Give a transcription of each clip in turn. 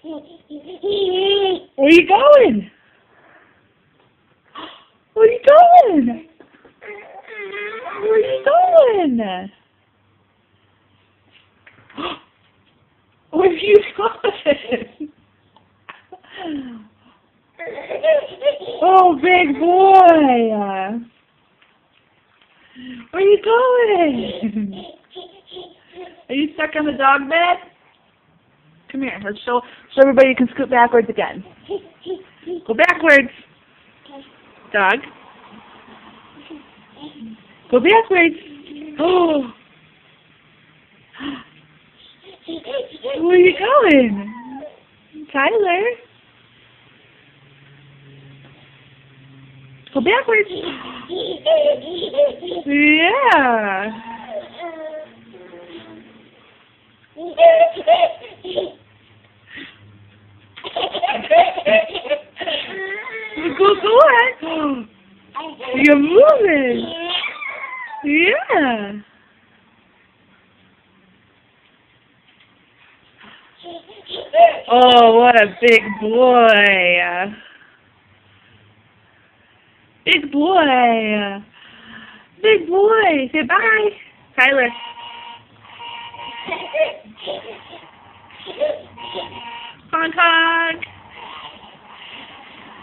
Where you going? Where you going? Where you going? Where you going? Oh, big boy! Where you going? Are you stuck on the dog bed? Come here. Let's show everybody you can scoot backwards again. Go backwards. Dog. Go backwards. Oh. Where are you going? Tyler. Go backwards. Yeah. Go on. You're moving. Yeah. Oh, what a big boy. Big boy. Big boy. Say bye. Tyler. Honk honk.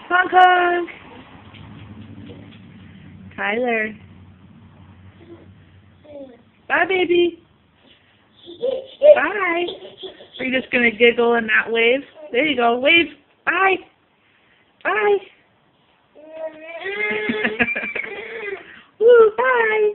Honk honk. Tyler. Bye, baby. Bye. Are you just going to giggle and not wave? There you go. Wave. Bye. Bye. Woo, bye.